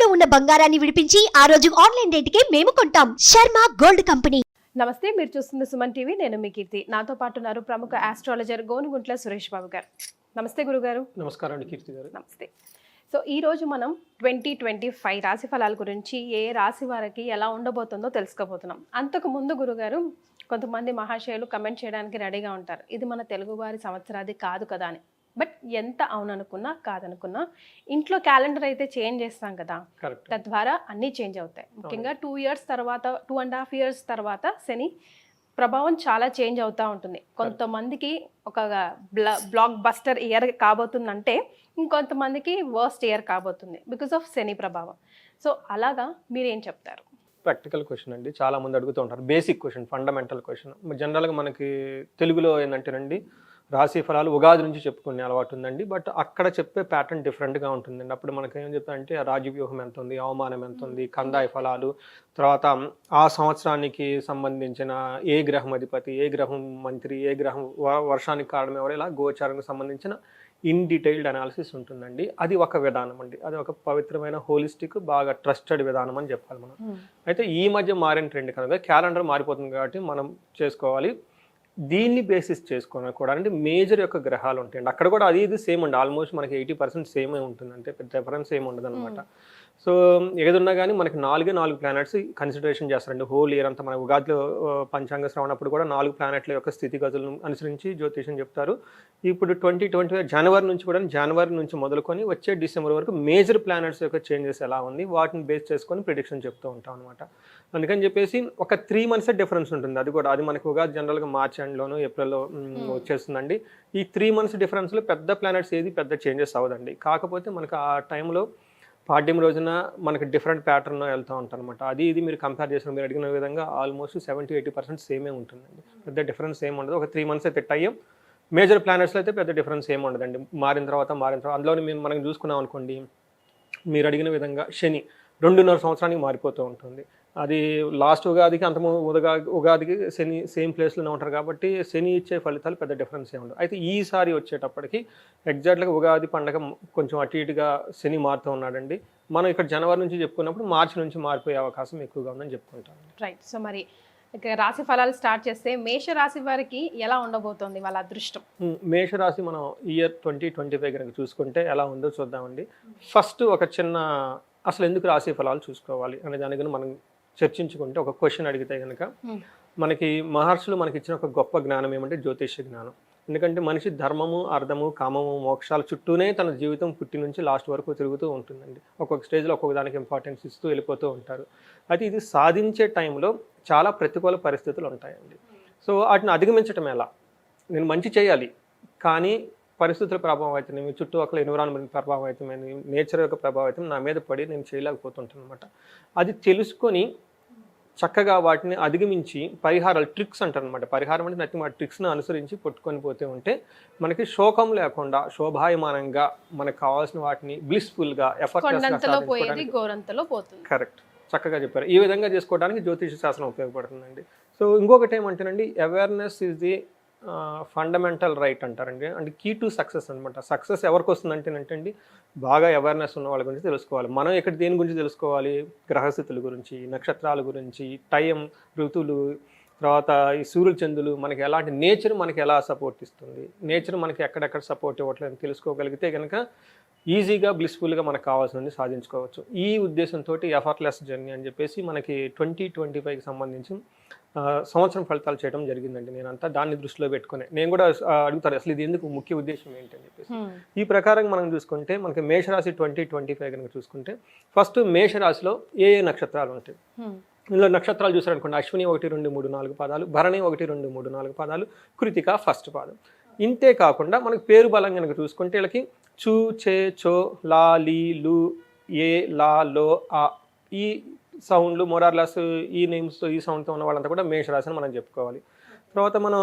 తాకట్టులో ఉన్న బంగారాన్ని విడిపించి ఆ రోజు ఆన్లైన్ రేటుకే మేము కొంటాం. Sharma gold company. నమస్తే, మీరు చూస్తుంది సుమన్ టీవీ. నేను మీ కీర్తి. నాతో పాటు ఉన్నారు ప్రముఖ ఆస్ట్రాలజర్ గోనుగుంట్ల సురేష్ బాబు గారు. నమస్తే గురుగారు. నమస్కారం అండి కీర్తి గారు. నమస్తే. సో ఈ రోజు మనం 2025 రాశి ఫలాల గురించి ఏ రాశి వారికి ఎలా ఉండబోతుందో తెలుసుకోబోతున్నాం. అంతకు ముందు గురుగారు, కొంతమంది మహాశయులు కమెంట్ చేయడానికి రెడీగా ఉంటారు, ఇది మన తెలుగువారి సంవత్సరాది కాదు కదా అని. బట్ ఎంత అవుననుకున్నా కాదనుకున్నా ఇంట్లో క్యాలెండర్ అయితే చేంజ్ చేస్తాం కదా, తద్వారా అన్నీ చేంజ్ అవుతాయి. ముఖ్యంగా 2 years తర్వాత 2.5 years తర్వాత శని ప్రభావం చాలా చేంజ్ అవుతూ ఉంటుంది. కొంతమందికి ఒక బ్లాక్ బస్టర్ ఇయర్ కాబోతుందంటే, ఇంకొంతమందికి వర్స్ట్ ఇయర్ కాబోతుంది బికాస్ ఆఫ్ శని ప్రభావం. సో అలాగా మీరేం చెప్తారు? ప్రాక్టికల్ క్వశ్చన్ అండి, చాలా మంది అడుగుతూ ఉంటారు. Basic question, fundamental question. జనరల్గా మనకి తెలుగులో ఏంటంటేనండి, రాశి ఫలాలు ఉగాది నుంచి చెప్పుకునే అలవాటు ఉందండి. బట్ అక్కడ చెప్పే ప్యాటర్న్ డిఫరెంట్గా ఉంటుందండి. అప్పుడు మనకి ఏం చెప్తారంటే రాజవ్యూహం ఎంత ఉంది, అవమానం ఎంత ఉంది, కందాయ ఫలాలు, తర్వాత ఆ సంవత్సరానికి సంబంధించిన ఏ గ్రహం అధిపతి, ఏ గ్రహం మంత్రి, ఏ గ్రహం వర్షానికి కారణం ఎవరు, ఇలా గోచారానికి సంబంధించిన ఇన్ డీటెయిల్డ్ అనాలిసిస్ ఉంటుందండి. అది ఒక విధానం అండి, అది ఒక పవిత్రమైన హోలిస్టిక్ బాగా ట్రస్టెడ్ విధానం అని చెప్పాలి మనం. అయితే ఈ మధ్య మారిన ట్రెండ్ కనుక క్యాలెండర్ మారిపోతుంది కాబట్టి మనం చేసుకోవాలి. దీన్ని బేసిస్ చేసుకున్నా కూడా అంటే మేజర్ యొక్క గ్రహాలు ఉంటాయండి. అక్కడ కూడా అది ఇది సేమ్ అండి, ఆల్మోస్ట్ మనకి 80% సేమే ఉంటుంది, అంటే పెద్ద డిఫరెన్స్ ఏమి ఉండదు అనమాట. సో ఏదున్నా కానీ మనకి 4 ప్లానెట్స్ కన్సిడరేషన్ చేస్తారండి హోల్ ఇయర్ అంతా. మన ఉగాదిలో పంచాంగ శ్రవణప్పుడు కూడా 4 ప్లానెట్ల యొక్క స్థితిగతులను అనుసరించి జ్యోతిషం చెప్తారు. ఇప్పుడు 2020 జనవరి నుంచి మొదలుకొని వచ్చే డిసెంబర్ వరకు మేజర్ ప్లానెట్స్ యొక్క చేంజెస్ ఎలా ఉంది, వాటిని బేస్ చేసుకొని ప్రిడిక్షన్ చెప్తూ ఉంటాం అనమాట. అందుకని చెప్పేసి ఒక 3 months డిఫరెన్స్ ఉంటుంది. అది కూడా అది మనకి ఉగాది జనరల్గా మార్చ్ ఎండ్లోనూ ఏప్రిల్లో వచ్చేస్తుందండి. ఈ 3 months డిఫరెన్స్లో పెద్ద ప్లానెట్స్ ఏది పెద్ద చేంజెస్ అవ్వదండి. కాకపోతే మనకు ఆ టైంలో పాడ్యం రోజున మనకి డిఫరెంట్ ప్యాటర్న్ వెళ్తూ ఉంటాం అనమాట. అది ఇది మీరు కంపేర్ చేసిన మీరు అడిగిన విధంగా ఆల్మోస్ట్ 70-80% సేమే ఉంటుందండి, పెద్ద డిఫరెన్స్ ఏమి ఉండదు. ఒక 3 months అయితే టైం. మేజర్ ప్లానెట్స్లో అయితే పెద్ద డిఫరెన్స్ ఏమి ఉండదండి. మారిన తర్వాత అందులో మనం చూసుకున్నాం అనుకోండి, మీరు అడిగిన విధంగా శని 2.5 సంవత్సరానికి మారిపోతూ ఉంటుంది. అది లాస్ట్ ఉగాదికి ఉగాదికి శని సేమ్ ప్లేస్లోనే ఉంటారు కాబట్టి శని ఇచ్చే ఫలితాలు పెద్ద డిఫరెన్స్ ఏ ఉండదు. అయితే ఈసారి వచ్చేటప్పటికి ఎగ్జాక్ట్గా ఉగాది పండగ కొంచెం అటు ఇటుగా శని మారుతూ ఉన్నాడండి. మనం ఇక్కడ జనవరి నుంచి చెప్పుకున్నప్పుడు మార్చి నుంచి మారిపోయే అవకాశం ఎక్కువగా ఉందని చెప్పుకుంటాం. రైట్. సో మరి రాశి ఫలాలు స్టార్ట్ చేస్తే మేషరాశి వారికి ఎలా ఉండబోతోంది వాళ్ళ అదృష్టం? మేషరాశి మనం ఇయర్ 2025 కనుక చూసుకుంటే ఎలా ఉందో చూద్దామండి. ఫస్ట్ ఒక చిన్న అసలు ఎందుకు రాశి ఫలాలు చూసుకోవాలి అనే దాని గురించి మనం చర్చించుకుంటే, ఒక క్వశ్చన్ అడిగితే కనుక మనకి మహర్షులు మనకి ఇచ్చిన ఒక గొప్ప జ్ఞానం ఏమంటే జ్యోతిష్య జ్ఞానం. ఎందుకంటే మనిషి ధర్మము, అర్థము, కామము, మోక్షాల చుట్టూనే తన జీవితం పుట్టి నుంచి లాస్ట్ వరకు తిరుగుతూ ఉంటుందండి. ఒక్కొక్క స్టేజ్లో ఒక్కొక్క దానికి ఇంపార్టెన్స్ ఇస్తూ వెళ్ళిపోతూ ఉంటారు. అయితే ఇది సాధించే టైంలో చాలా ప్రతికూల పరిస్థితులు ఉంటాయండి. సో వాటిని అధిగమించడం ఎలా? నేను మంచి చేయాలి, కానీ పరిస్థితుల ప్రభావం అయితే, చుట్టుపక్కల ఎన్విరాన్మెంట్ ప్రభావం అయితే, నేచర్ యొక్క ప్రభావం అయితే నా మీద పడి నేను చేయలేకపోతుంటాను అనమాట. అది తెలుసుకొని చక్కగా వాటిని అధిగమించి పరిహారాలు, ట్రిక్స్ అంటారు అనమాట. పరిహారం అంటే నచ్చి మా ట్రిక్స్ను అనుసరించి పట్టుకొని పోతే ఉంటే మనకి శోకం లేకుండా శోభాయమానంగా మనకు కావాల్సిన వాటిని బ్లిస్ఫుల్గా కరెక్ట్ చక్కగా చెప్పారు. ఈ విధంగా చేసుకోవడానికి జ్యోతిష శాస్త్రం ఉపయోగపడుతుందండి. సో ఇంకొకటి ఏమంటేనండి, awareness is the fundamental right అంటారండి. అంటే కీ టు సక్సెస్ అనమాట. సక్సెస్ ఎవరికి వస్తుందంటేనంటండి, బాగా అవేర్నెస్ ఉన్న వాళ్ళ గురించి తెలుసుకోవాలి. మనం ఇక్కడ దేని గురించి తెలుసుకోవాలి? గ్రహస్థితుల గురించి, నక్షత్రాల గురించి, టైం, ఋతువులు, తర్వాత ఈ సూర్యుల చంద్రులు మనకి ఎలాంటి, నేచర్ మనకి ఎలా సపోర్ట్ ఇస్తుంది, నేచర్ మనకి ఎక్కడెక్కడ సపోర్ట్ ఇవ్వట్లేదు తెలుసుకోగలిగితే కనుక ఈజీగా బ్లిస్ఫుల్గా మనకు కావాల్సింది సాధించుకోవచ్చు. ఈ ఉద్దేశంతో ఎఫర్ట్లెస్ జర్నీ అని చెప్పేసి మనకి 2025కి సంబంధించి సంవత్సరం ఫలితాలు చేయడం జరిగిందండి. నేనంతా దాన్ని దృష్టిలో పెట్టుకుని నేను కూడా అడుగుతాను అసలు ఇది ఎందుకు, ముఖ్య ఉద్దేశం ఏంటని చెప్పేసి. ఈ ప్రకారం మనం చూసుకుంటే మనకి మేషరాశి 2025 కనుక చూసుకుంటే ఫస్ట్ మేషరాశిలో ఏ నక్షత్రాలు ఉంటాయి. ఇందులో నక్షత్రాలు చూసారనుకోండి, అశ్విని 1, 2, 3, 4 పాదాలు, భరణి 1, 2, 3, 4 పాదాలు, కృతిక ఫస్ట్ పాదం. ఇంతే కాకుండా మనకి పేరు బలం కనుక చూసుకుంటే వీళ్ళకి చూ, చే, చో, లా, లీ, లు, ఏ, లా, లో, ఆ, ఈ సౌండ్లు మోరార్లాస్, ఈ నేమ్స్, ఈ సౌండ్తో ఉన్న వాళ్ళంతా కూడా మేషరాశి అని మనం చెప్పుకోవాలి. తర్వాత మనం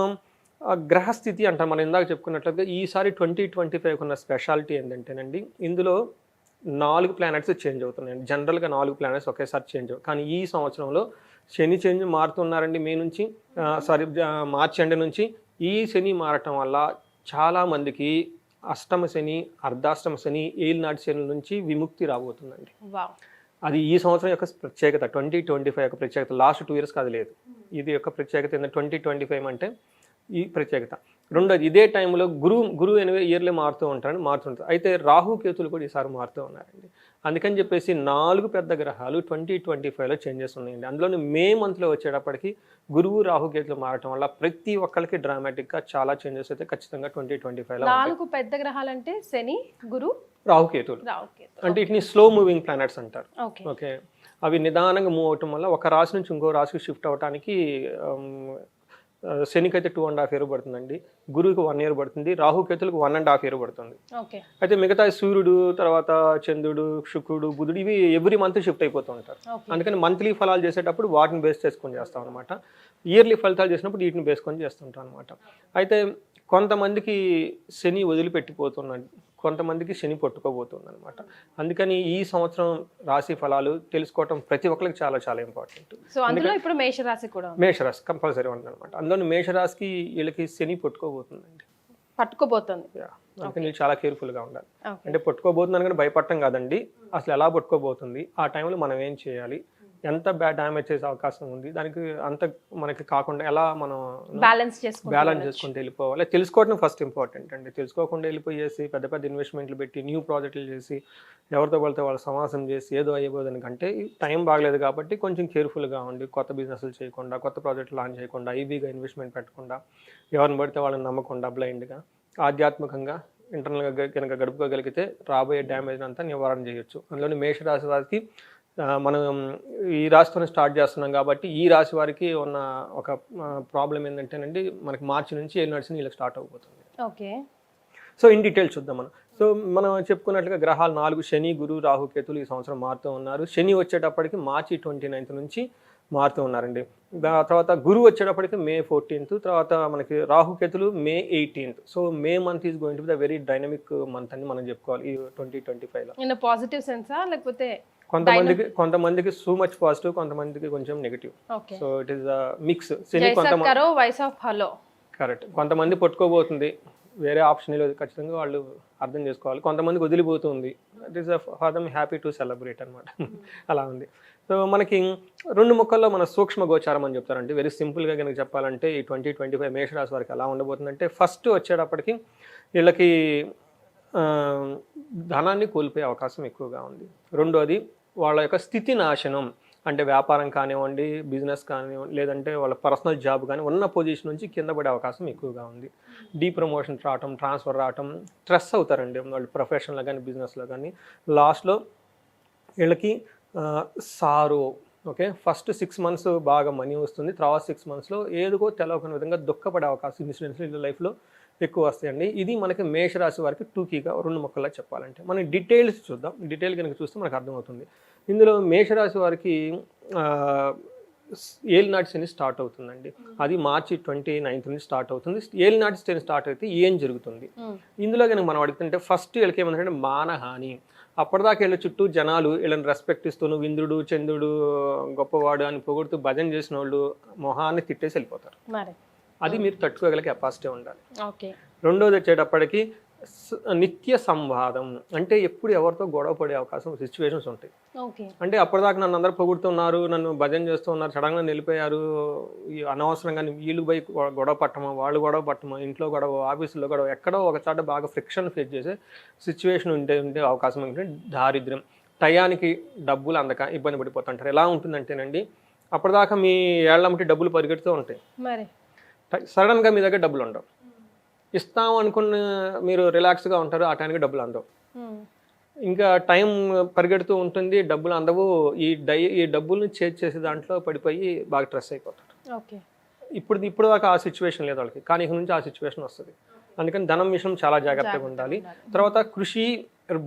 గ్రహస్థితి అంటాం. మనం ఇందాక చెప్పుకున్నట్లుగా ఈసారి 2025 ఉన్న స్పెషాలిటీ ఏంటంటేనండి, ఇందులో 4 ప్లానెట్స్ చేంజ్ అవుతున్నాయండి. జనరల్గా 4 ప్లానెట్స్ ఒకేసారి చేంజ్ అవ్వవు, కానీ ఈ సంవత్సరంలో శని చేంజ్ మారుతున్నారండి. మార్చి ఎండ్ నుంచి ఈ శని మారటం వల్ల చాలామందికి అష్టమ శని, అర్ధాష్టమ శని, ఏలినాటి శని నుంచి విముక్తి రాబోతుందండి. అది ఈ సంవత్సరం యొక్క ప్రత్యేకత, 2025 యొక్క ప్రత్యేకత. లాస్ట్ 2 years అది లేదు. ఇది యొక్క ప్రత్యేకత ఏంటంటే 2025 అంటే ఈ ప్రత్యేకత. రెండోది, ఇదే టైంలో గురువు ఎనివే ఇయర్లీ మారుతుంటారు. అయితే రాహు కేతులు కూడా ఈసారి మారుతూ ఉన్నారండి. అందుకని చెప్పేసి 4 పెద్ద గ్రహాలు 2025లో చేంజెస్ ఉన్నాయండి. అందులోని మే మంత్లో వచ్చేటప్పటికి గురువు రాహు కేతులు మారటం వల్ల ప్రతి ఒక్కరికి డ్రామాటిక్గా చాలా చేంజెస్ అయితే ఖచ్చితంగా 2025లో 4 పెద్ద గ్రహాలంటే శని, గురు, రాహు కేతులు అంటే వీటిని స్లో మూవింగ్ ప్లానెట్స్ అంటారు. ఓకే, అవి నిదానంగా మూవ్ అవటం వల్ల ఒక రాశి నుంచి ఇంకో రాశికి షిఫ్ట్ అవడానికి శనికి అయితే 2.5 years పడుతుందండి, గురువుకి 1 year పడుతుంది, రాహుకేతులకు 1.5 years పడుతుంది. అయితే మిగతా సూర్యుడు, తర్వాత చంద్రుడు, శుక్రుడు, బుధుడు ఇవి ఎవ్రీ మంత్ షిఫ్ట్ అయిపోతూ ఉంటారు. అందుకని మంత్లీ ఫలాలు చేసేటప్పుడు వాటిని బేస్ చేసుకొని చేస్తాం అనమాట. ఇయర్లీ ఫలితాలు చేసినప్పుడు వీటిని బేసుకొని చేస్తుంటాం అనమాట. అయితే కొంతమందికి శని వదిలిపెట్టిపోతున్నాడు, కొంతమందికి శని పట్టుకోబోతుంది అనమాట. అందుకని ఈ సంవత్సరం రాశి ఫలాలు తెలుసుకోవటం ప్రతి ఒక్కరికి చాలా చాలా ఇంపార్టెంట్. సో అందులో ఇప్పుడు మేషరాశి కూడా, మేషరాశి కంపల్సరీ ఉంటుంది అనమాట. అందులో మేషరాశికి వీళ్ళకి శని పట్టుకోబోతుందండి. అందుకని చాలా కేర్ఫుల్గా ఉండాలి. అంటే పట్టుకోబోతుందని కానీ భయపడటం కాదండి, అసలు ఎలా పట్టుకోబోతుంది, ఆ టైంలో మనం ఏం చేయాలి, ఎంత డ్యామేజ్ చేసే అవకాశం ఉంది, దానికి అంత మనకి కాకుండా ఎలా మనం బ్యాలెన్స్ చేసుకుంటూ వెళ్ళిపోవాలి తెలుసుకోవడం ఫస్ట్ ఇంపార్టెంట్ అండి. తెలుసుకోకుండా వెళ్ళిపోయేసి పెద్ద పెద్ద ఇన్వెస్ట్మెంట్లు పెట్టి న్యూ ప్రాజెక్టులు చేసి ఎవరితో వాళ్ళ సమాసం చేసి ఏదో అయ్యబోదానికంటే టైం బాగలేదు కాబట్టి కొంచెం కేర్ఫుల్గా ఉండి కొత్త బిజినెస్లు చేయకుండా, కొత్త ప్రాజెక్టులు లాంచ్ చేయకుండా, ఈజీగా ఇన్వెస్ట్మెంట్ పెట్టకుండా, ఎవరిని పడితే వాళ్ళని నమ్మకుండా బ్లైండ్గా ఆధ్యాత్మికంగా ఇంటర్నల్గా కనుక గడుపుకోగలిగితే రాబోయే డ్యామేజ్ అంతా నివారణ చేయొచ్చు. అందులోని మేషరాశి వారికి మనం ఈ రాశితోనే స్టార్ట్ చేస్తున్నాం కాబట్టి ఈ రాశి వారికి ఉన్న ఒక ప్రాబ్లం ఏంటంటేనండి, మనకి మార్చి నుంచి ఏలినాటి వీళ్ళకి స్టార్ట్ అయిపోతుంది. ఓకే, సో ఇన్ డీటెయిల్ చూద్దాం మనం. సో మనం చెప్పుకున్నట్లుగా గ్రహాలు 4 శని, గురు, రాహు, కేతులు ఈ సంవత్సరం మారుతూ ఉన్నారు. శని వచ్చేటప్పటికి మార్చి 29th నుంచి మారుతూ ఉన్నారండి. తర్వాత గురువు వచ్చేటప్పటికి May 14th, తర్వాత మనకి రాహుకేతులు May 18th. So May month is going to be the very dynamic month అని మనం చెప్పుకోవాలి ఈ 2025లో. ఇన్ పాజిటివ్ సెన్సా లేకపోతే కొంతమందికి సో మచ్ పాజిటివ్, కొంతమందికి కొంచెం negative. So it is mix. Correct, కొంతమంది పట్టుకోబోతుంది, వేరే ఆప్షన్ లేదు, ఖచ్చితంగా వాళ్ళు అర్థం చేసుకోవాలి. కొంతమందికి వదిలిపోతుంది, it is for them happy to celebrate అనమాట. అలా ఉంది. సో మనకి 2 ముక్కల్లో మన సూక్ష్మ గోచారం అని చెప్తారంటే, వెరీ సింపుల్గా కనుక చెప్పాలంటే ఈ 2025 మేషరాశి వారికి ఎలా ఉండబోతుందంటే, ఫస్ట్ వచ్చేటప్పటికి వీళ్ళకి ధనాన్ని కోల్పోయే అవకాశం ఎక్కువగా ఉంది. రెండోది, వాళ్ళ యొక్క స్థితి నాశనం, అంటే వ్యాపారం కానివ్వండి, బిజినెస్ కానివ్వండి, లేదంటే వాళ్ళ పర్సనల్ జాబ్ కానీ ఉన్న పొజిషన్ నుంచి కింద పడే అవకాశం ఎక్కువగా ఉంది. డీప్రమోషన్ రావటం, ట్రాన్స్ఫర్ రావటం, స్ట్రెస్ అవుతారండి వాళ్ళు ప్రొఫెషన్లో కానీ బిజినెస్లో కానీ. లాస్ట్లో వీళ్ళకి సారో, ఓకే, ఫస్ట్ 6 months బాగా మనీ వస్తుంది, తర్వాత 6 monthsలో ఏదో తెలవని విధంగా దుఃఖపడే అవకాశం ఇన్సిడెంట్స్ లైఫ్లో ఎక్కువ వస్తాయండి. ఇది మనకి మేషరాశి వారికి టూకీగా 2 ముక్కల్లో చెప్పాలంటే. మనం డీటెయిల్స్ చూద్దాం. డీటెయిల్ కనుక చూస్తే మనకు అర్థమవుతుంది. ఇందులో మేషరాశి వారికి ఏలినాటి శని స్టార్ట్ అవుతుందండి. అది మార్చి 29th నుంచి స్టార్ట్ అవుతుంది. ఏలినాటి శని స్టార్ట్ అయితే ఏం జరుగుతుంది ఇందులో కనుక మనం అడుగుతుంటే, ఫస్ట్ వీళ్ళకి ఏమంటే మానహాని. అప్పటిదాకా వీళ్ళ చుట్టూ జనాలు వీళ్ళని రెస్పెక్ట్ ఇస్తూ నువ్వు ఇంద్రుడు, చంద్రుడు, గొప్పవాడు అని పొగుడుతూ భజన చేసిన వాళ్ళు మొహాన్ని తిట్టేసి వెళ్ళిపోతారు. అది మీరు తట్టుకోగల కెపాసిటీ ఉండాలి. రెండోది వచ్చేటప్పటికి నిత్య సంవాదం, అంటే ఎప్పుడు ఎవరితో గొడవ పడే అవకాశం సిచ్యువేషన్స్ ఉంటాయి. అంటే అప్పటిదాకా నన్ను అందరూ పొగుడుతున్నారు, నన్ను భజన చేస్తున్నారు, సడన్గా నిలిపోయారు, అనవసరంగా వీళ్ళు పోయి గొడవ పట్టమా, వాళ్ళు గొడవ పట్టమా, ఇంట్లో గొడవ, ఆఫీసులో గొడవ, ఎక్కడో ఒక చోట బాగా ఫ్రిక్షన్ ఫేస్ చేసే సిచ్యువేషన్ ఉండే అవకాశం ఏంటంటే దారిద్ర్యం, టయానికి డబ్బులు అందక ఇబ్బంది పడిపోతుంటారు. ఎలా ఉంటుందంటేనండి, అప్పటిదాకా మీ ఏళ్ళమ్మటి డబ్బులు పరిగెడుతూ ఉంటాయి, సడన్గా మీ దగ్గర డబ్బులు ఉండవు. ఇస్తాం అనుకున్న మీరు రిలాక్స్గా ఉంటారు, ఆ టైంకి డబ్బులు అందవు. ఇంకా టైం పరిగెడుతూ ఉంటుంది, డబ్బులు అందవు. ఈ డబ్బుల్ని చేసే దాంట్లో పడిపోయి బాగా స్ట్రెస్ అయిపోతారు. ఇప్పుడు దాకా ఆ సిచ్యువేషన్ లేదు వాళ్ళకి, కానీ ఇక నుంచి ఆ సిచ్యువేషన్ వస్తుంది. అందుకని ధనం విషయం చాలా జాగ్రత్తగా ఉండాలి. తర్వాత కృషి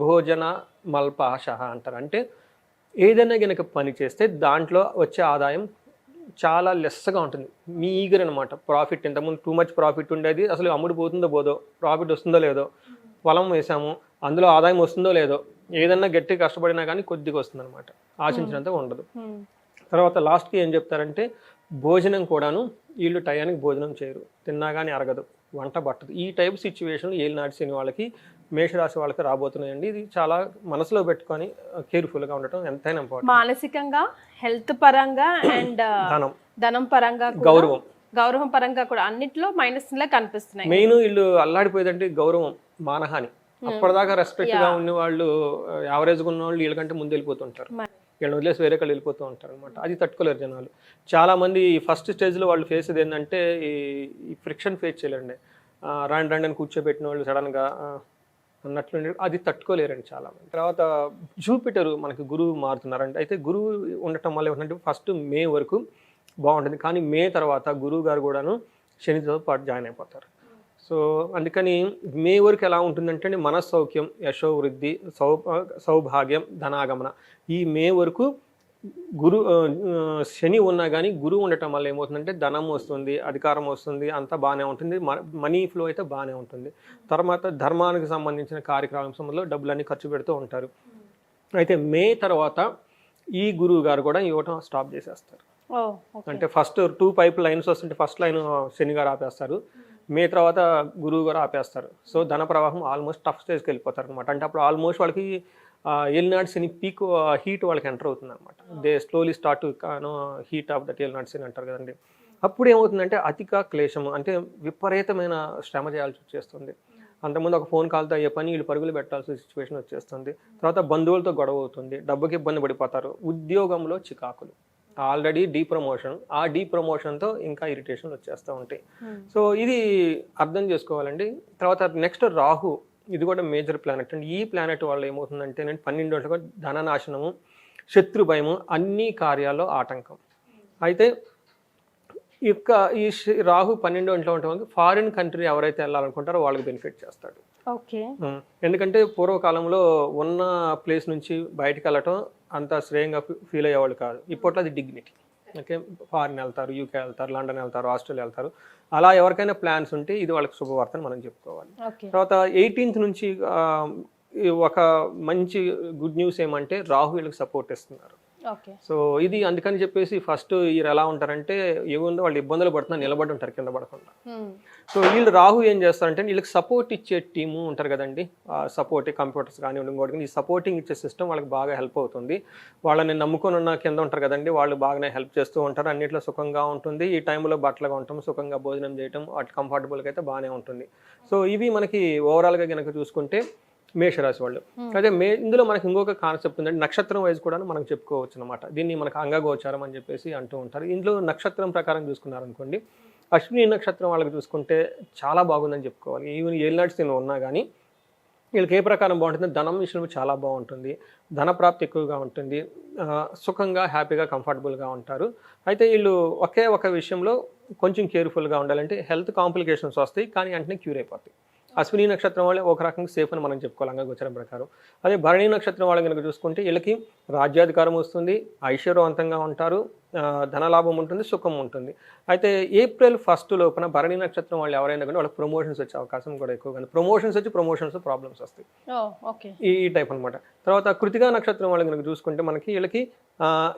భోజన మల్పాశ అంటారు. అంటే ఏదైనా కనుక పని చేస్తే దాంట్లో వచ్చే ఆదాయం చాలా లెస్గా ఉంటుంది, మీగర్ అనమాట. ప్రాఫిట్ ఇంతకుముందు టూ మచ్ ప్రాఫిట్ ఉండేది, అసలు అమ్ముడు పోతుందో పోదో, ప్రాఫిట్ వస్తుందో లేదో, పొలం వేసాము అందులో ఆదాయం వస్తుందో లేదో, ఏదన్నా గట్టి కష్టపడినా కానీ కొద్దిగా వస్తుంది అనమాట, ఆశించినంత ఉండదు. తర్వాత లాస్ట్కి ఏం చెప్తారంటే, భోజనం కూడాను వీళ్ళు టయానికి భోజనం చేయరు, తిన్నా కానీ అరగదు, వంట పట్టదు. ఈ టైప్ సిచ్యువేషన్లు ఏలినాటి శని వాళ్ళకి మేషరాశి వాళ్ళకి రాబోతున్నాయండి. ఇది చాలా మనసులో పెట్టుకొని కేర్ఫుల్గా ఉండటం ఎంతైనా ఇంపార్టెంట్. మానసికంగా, హెల్త్ పరంగా అండ్ ధనం, ధనం పరంగా కూడా, గౌరవం, గౌరవం పరంగా కూడా అన్నిట్లో మైనస్లే కనిపిస్తున్నాయి. మెయిన్ వీళ్ళు అల్లాడిపోయేదంటే గౌరవం, మానహాని. అప్పటిదాకా రెస్పెక్ట్ గా ఉన్న వాళ్ళు, యావరేజ్గా ఉన్న వాళ్ళు వీళ్ళకంటే ముందు వెళ్ళిపోతుంటారు. వీళ్ళని వదిలేసి వేరే వాళ్ళు వెళ్ళిపోతూ ఉంటారు అనమాట. అది తట్టుకోలేరు జనాలు. చాలా మంది ఫస్ట్ స్టేజ్లో వాళ్ళు ఫేస్ ఏంటంటే ఈ ఫ్రిక్షన్ ఫేస్ చేయలేరండి. రాండి రండి అని కూర్చోబెట్టిన వాళ్ళు సడన్గా అన్నట్లు అది తట్టుకోలేరండి చాలా మంది. తర్వాత జూపిటర్ మనకి గురువు మారుతున్నారండి. అయితే గురువు ఉండటం వల్ల ఏమంటే ఫస్ట్ మే వరకు బాగుంటుంది, కానీ మే తర్వాత గురువు గారు కూడాను శనితో పాటు జాయిన్ అయిపోతారు. సో అందుకని మే వరకు ఎలా ఉంటుందంటే మనస్సౌఖ్యం, యశో వృద్ధి, సౌభాగ్యం, ధనాగమన. ఈ మే వరకు శని ఉన్నా కానీ గురువు ఉండటం వల్ల ఏమవుతుందంటే ధనం వస్తుంది, అధికారం వస్తుంది, అంతా బాగానే ఉంటుంది, మనీ ఫ్లో అయితే బాగానే ఉంటుంది. తర్వాత ధర్మానికి సంబంధించిన కార్యక్రమంలో డబ్బులన్నీ ఖర్చు పెడుతూ ఉంటారు. అయితే మే తర్వాత ఈ గురువు గారు కూడా ఇవ్వటం స్టాప్ చేసేస్తారు. అంటే ఫస్ట్ 2 పైప్ లైన్స్ వస్తుంటే ఫస్ట్ లైన్ శని గారు ఆపేస్తారు, మే తర్వాత గురువు గారు ఆపేస్తారు. సో ధన ప్రవాహం ఆల్మోస్ట్ టఫ్ స్టేజ్కి వెళ్ళిపోతారు అనమాట. అంటే అప్పుడు ఆల్మోస్ట్ వాళ్ళకి ఏలినాటి శని పీక్ హీట్ వాళ్ళకి ఎంటర్ అవుతుంది అనమాట. They slowly start to heat of that ఏలినాటి శని అంటారు కదండి. అప్పుడు ఏమవుతుందంటే అధిక క్లేశము, అంటే విపరీతమైన శ్రమ చేయాల్సి వచ్చేస్తుంది. అంతకుముందు ఒక ఫోన్ కాల్తో అయ్యే పని వీళ్ళు పరుగులు పెట్టాల్సిన సిచ్యువేషన్ వచ్చేస్తుంది. తర్వాత బంధువులతో గొడవ అవుతుంది, డబ్బుకి ఇబ్బంది పడిపోతారు, ఉద్యోగంలో చికాకులు, ఆల్రెడీ డీప్రమోషన్, ఆ డీప్రమోషన్తో ఇంకా ఇరిటేషన్ వచ్చేస్తూ ఉంటాయి. సో ఇది అర్థం చేసుకోవాలండి. తర్వాత నెక్స్ట్ రాహు, ఇది కూడా మేజర్ ప్లానెట్ అండి. ఈ ప్లానెట్ వల్ల ఏమవుతుందంటే 12 ధననాశనము, శత్రు భయము, అన్ని కార్యాల్లో ఆటంకం. అయితే ఈ రాహు 12 ఉండటం ఫారిన్ కంట్రీ ఎవరైతే వెళ్ళాలనుకుంటారో వాళ్ళకి బెనిఫిట్ చేస్తాడు. ఓకే. ఎందుకంటే పూర్వకాలంలో ఉన్న ప్లేస్ నుంచి బయటకు వెళ్ళటం అంత శ్రేయంగా ఫీల్ అయ్యేవాళ్ళు కాదు. ఇప్పట్లో అది డిగ్నిటీ. ఓకే, ఫారిన్ వెళ్తారు, యూకే వెళ్తారు, లండన్ వెళ్తారు, ఆస్ట్రేలియా వెళ్తారు. అలా ఎవరికైనా ప్లాన్స్ ఉంటే ఇది వాళ్ళకి శుభవార్తని మనం చెప్పుకోవాలి. తర్వాత 18th నుంచి ఒక మంచి గుడ్ న్యూస్ ఏమంటే రాహు వీళ్ళకి సపోర్ట్ ఇస్తున్నారు. సో ఇది అందుకని చెప్పేసి ఫస్ట్ వీళ్ళు ఎలా ఉంటారంటే ఏముందో వాళ్ళు ఇబ్బందులు పడుతున్నా నిలబడి ఉంటారు కింద పడకుండా. సో వీళ్ళు రాహు ఏం చేస్తారంటే వీళ్ళకి సపోర్ట్ ఇచ్చే టీము ఉంటారు కదండి, సపోర్ట్ కంప్యూటర్స్ కానీ ఇంకోటి, ఈ సపోర్టింగ్ ఇచ్చే సిస్టమ్ వాళ్ళకి బాగా హెల్ప్ అవుతుంది. వాళ్ళని నమ్ముకొని ఉన్న కింద ఉంటారు కదండి, వాళ్ళు బాగానే హెల్ప్ చేస్తూ ఉంటారు. అన్నింటిలో సుఖంగా ఉంటుంది. ఈ టైంలో బట్టలుగా ఉంటాం, సుఖంగా భోజనం చేయటం, అటు కంఫర్టబుల్గా అయితే బాగానే ఉంటుంది. సో ఇవి మనకి ఓవరాల్గా కనుక చూసుకుంటే మేషరాశి వాళ్ళు. అదే ఇందులో మనకి ఇంకొక కాన్సెప్ట్ ఉందంటే నక్షత్రం వైజ్ కూడా మనం చెప్పుకోవచ్చు అనమాట. దీన్ని మనకు అంగగోచారం అని చెప్పేసి అంటూ ఉంటారు. ఇందులో నక్షత్రం ప్రకారం చూసుకున్నారనుకోండి, అశ్విని నక్షత్రం వాళ్ళకి చూసుకుంటే చాలా బాగుందని చెప్పుకోవాలి. ఈవెన్ ఏలినాటి శని ఉన్నా కానీ వీళ్ళకి ఏ ప్రకారం బాగుంటుంది, ధనం విషయంలో చాలా బాగుంటుంది, ధన ప్రాప్తి ఎక్కువగా ఉంటుంది, సుఖంగా హ్యాపీగా కంఫర్టబుల్గా ఉంటారు. అయితే వీళ్ళు ఒకే ఒక విషయంలో కొంచెం కేర్ఫుల్గా ఉండాలంటే హెల్త్ కాంప్లికేషన్స్ వస్తాయి, కానీ వెంటనే క్యూర్ అయిపోతాయి. అశ్విని నక్షత్రం వాళ్ళే ఒక రకంగా సేఫ్ అని మనం చెప్పుకోవాలి అంగగోచరం ప్రకారం. అదే భరణి నక్షత్రం వాళ్ళని కనుక చూసుకుంటే వీళ్ళకి రాజ్యాధికారం వస్తుంది, ఐశ్వర్యవంతంగా ఉంటారు, ధనలాభం ఉంటుంది, సుఖం ఉంటుంది. అయితే ఏప్రిల్ 1 లోపున భరణి నక్షత్రం వాళ్ళు ఎవరైనా కానీ వాళ్ళకి ప్రమోషన్స్ వచ్చే అవకాశం కూడా ఎక్కువ, కానీ ప్రమోషన్స్ ప్రాబ్లమ్స్ వస్తాయి, ఈ టైప్ అనమాట. తర్వాత కృతికా నక్షత్రం వాళ్ళు కనుక చూసుకుంటే మనకి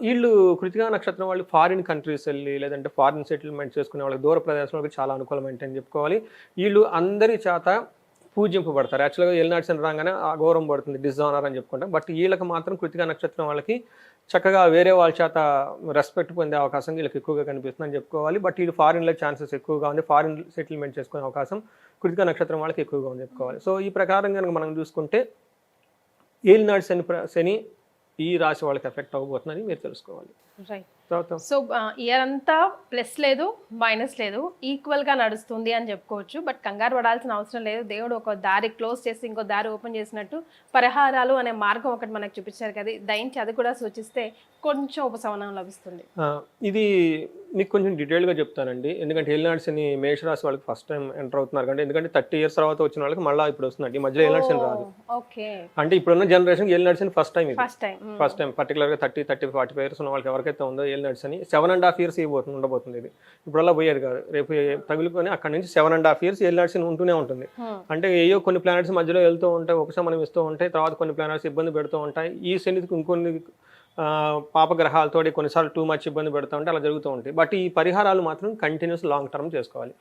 వీళ్ళు కృతికా నక్షత్రం వాళ్ళు ఫారిన్ కంట్రీస్ వెళ్ళి లేదంటే ఫారిన్ సెటిల్మెంట్ చేసుకునే వాళ్ళకి దూర ప్రదేశంలోకి చాలా అనుకూలమైంది అని చెప్పుకోవాలి. వీళ్ళు అందరి చేత పూజింపబడతారు. యాక్చువల్గా ఏలినాటి శని రాగానే ఆ గౌరవం పడుతుంది, డిజానర్ అని చెప్పుకుంటాం. బట్ వీళ్ళకి మాత్రం కృతికా నక్షత్రం వాళ్ళకి చక్కగా వేరే వాళ్ళ చేత రెస్పెక్ట్ పొందే అవకాశం వీళ్ళకి ఎక్కువగా కనిపిస్తుంది అని చెప్పుకోవాలి. బట్ వీళ్ళు ఫారిన్లో ఛాన్సెస్ ఎక్కువగా ఉంది, ఫారిన్ సెటిల్మెంట్ చేసుకునే అవకాశం కృతికా నక్షత్రం వాళ్ళకి ఎక్కువగా ఉంది చెప్పుకోవాలి. సో ఈ ప్రకారం కనుక మనం చూసుకుంటే ఏలినాటి శని ఈ రాశి వాళ్ళకి ఎఫెక్ట్ అవ్వబోతుందని మీరు తెలుసుకోవాలి. సో ఇయర్ అంతా ప్లస్ లేదు మైనస్ లేదు, ఈక్వల్ గా నడుస్తుంది అని చెప్పుకోవచ్చు. బట్ కంగారు పడాల్సిన అవసరం లేదు. దేవుడు ఒక దారి క్లోజ్ చేసి ఇంకో దారి ఓపెన్ చేసినట్టు పరిహారాలు అనే మార్గం ఒకటి మనకు చూపించారు కదా, దయించి అది కూడా సూచిస్తే కొంచెం ఉపశమనం లభిస్తుంది. ఇది మీకు కొంచెం డీటెయిల్గా చెప్తానండి. ఎందుకంటే ఏలినాటి శని మేషరాశి వాళ్ళకి ఫస్ట్ టైం ఎంటర్ అవుతున్నారు కంటే, ఎందుకంటే 30 years తర్వాత వచ్చిన వాళ్ళకి మళ్ళీ ఇప్పుడు వస్తుందండి. ఈ మధ్యలో ఏలినాటి శని రాదు. అంటే ఇప్పుడున్న జనరేషన్ ఏలినాటి శని ఫస్ట్ టైం పర్టికులర్గా 30-40 years ఉన్న వాళ్ళకి ఎవరికైతే ఉందో ఏలినాటి శని 7.5 years ఉండబోతుంది. ఇది ఇప్పుడల్లా పోయేది కాదు, రేపు తగులుకొని అక్కడ నుంచి 7.5 years ఏలినాటి శని ఉంటూనే ఉంటుంది. అంటే ఏయో కొన్ని ప్లానెట్స్ మధ్యలో వెళ్తూ ఉంటాయి, ఉపశమనం ఇస్తూ ఉంటాయి, తర్వాత కొన్ని ప్లానెట్స్ ఇబ్బంది పెడుతూ ఉంటాయి. ఈ శనికి ఇంకొన్ని పాపగ్రహాలతో కొన్నిసార్లు టూ మచ్ ఇబ్బంది పెడుతూ ఉంటే అలా జరుగుతూ ఉంటాయి. బట్ ఈ పరిహారాలు మాత్రం కంటిన్యూస్ లాంగ్ టర్మ్ చేసుకోవాలి.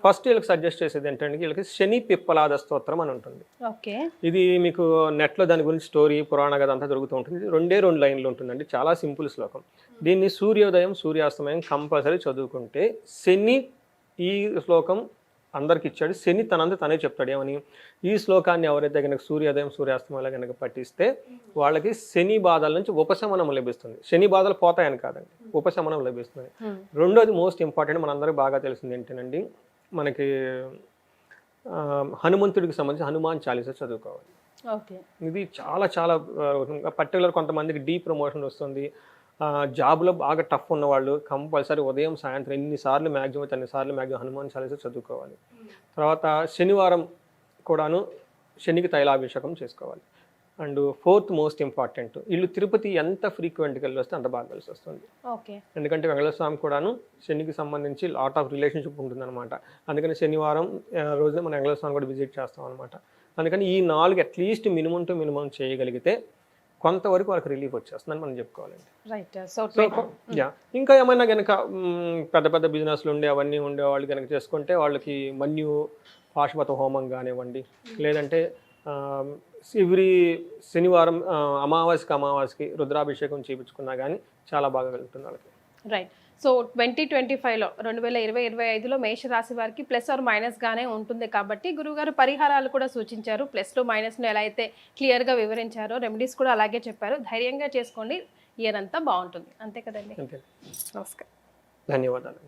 ఫస్ట్ వీళ్ళకి సజెస్ట్ చేసేది ఏంటంటే వీళ్ళకి శని పిప్పలాద స్తోత్రం అని ఉంటుంది. ఓకే. ఇది మీకు నెట్లో దాని గురించి స్టోరీ పురాణ కథ అంతా దొరుకుతూ ఉంటుంది. ఇది 2 లైన్లు ఉంటుందండి, చాలా సింపుల్ శ్లోకం. దీన్ని సూర్యోదయం సూర్యాస్తమయం కంపల్సరీ చదువుకుంటే శని, ఈ శ్లోకం అందరికి ఇచ్చాడు, శని తనే చెప్తాడు ఏమని, ఈ శ్లోకాన్ని ఎవరైతే కనుక సూర్యోదయం సూర్యాస్తమయంలో కనుక పఠిస్తే వాళ్ళకి శని బాధల నుంచి ఉపశమనం లభిస్తుంది. శని బాధలు పోతాయని కాదండి, ఉపశమనం లభిస్తుంది. రెండోది మోస్ట్ ఇంపార్టెంట్, మనందరికీ బాగా తెలిసింది ఏంటండి, మనకి హనుమంతుడికి సంబంధించి హనుమాన్ చాలీసా చదువుకోవాలి. ఓకే. ఇది చాలా చాలా పర్టికులర్ కొంతమందికి డీ ప్రమోషన్ వస్తుంది, జాబ్లో బాగా టఫ్ ఉన్నవాళ్ళు కంపల్సరీ ఉదయం సాయంత్రం ఎన్నిసార్లు మ్యాక్సిమం హనుమాన్ చాలీసా చదువుకోవాలి. తర్వాత శనివారం కూడాను శనికి తైలాభిషేకం చేసుకోవాలి. అండ్ ఫోర్త్ మోస్ట్ ఇంపార్టెంట్, వీళ్ళు తిరుపతి ఎంత ఫ్రీక్వెంట్గా వెళ్ళి వస్తే అంత బాగా కలిసి వస్తుంది. ఓకే. ఎందుకంటే వెంకటేశ్వర స్వామి కూడాను శనికి సంబంధించి లాట్ ఆఫ్ రిలేషన్షిప్ ఉంటుందన్నమాట. అందుకని శనివారం రోజున మనం వెంకటేశ్వర స్వామి కూడా విజిట్ చేస్తాం అనమాట. అందుకని ఈ 4 అట్లీస్ట్ మినిమం టు మినిమం చేయగలిగితే కొంతవరకు వాళ్ళకి రిలీఫ్ వచ్చేస్తుందని మనం చెప్పుకోవాలండి. రైట్. సో ఇంకా ఏమైనా కనుక పెద్ద పెద్ద బిజినెస్లు అవన్నీ వాళ్ళు కనుక చేసుకుంటే వాళ్ళకి మన్యు పాశుపత హోమం కానివ్వండి, లేదంటే ఎవ్రీ శనివారం అమావాస్యకి రుద్రాభిషేకం చేయించుకున్నా కానీ చాలా బాగా వెళ్తుంది వాళ్ళకి. రైట్. సో 2025లో 2025లో మేషరాశి వారికి ప్లస్ ఆర్ మైనస్గానే ఉంటుంది కాబట్టి గురువుగారు పరిహారాలు కూడా సూచించారు. ప్లస్లు మైనస్ను ఎలా అయితే క్లియర్గా వివరించారో రెమెడీస్ కూడా అలాగే చెప్పారు. ధైర్యంగా చేసుకోండి, ఇయర్ అంతా బాగుంటుంది. అంతే కదండి. అంతే. నమస్కారం. ధన్యవాదాలు.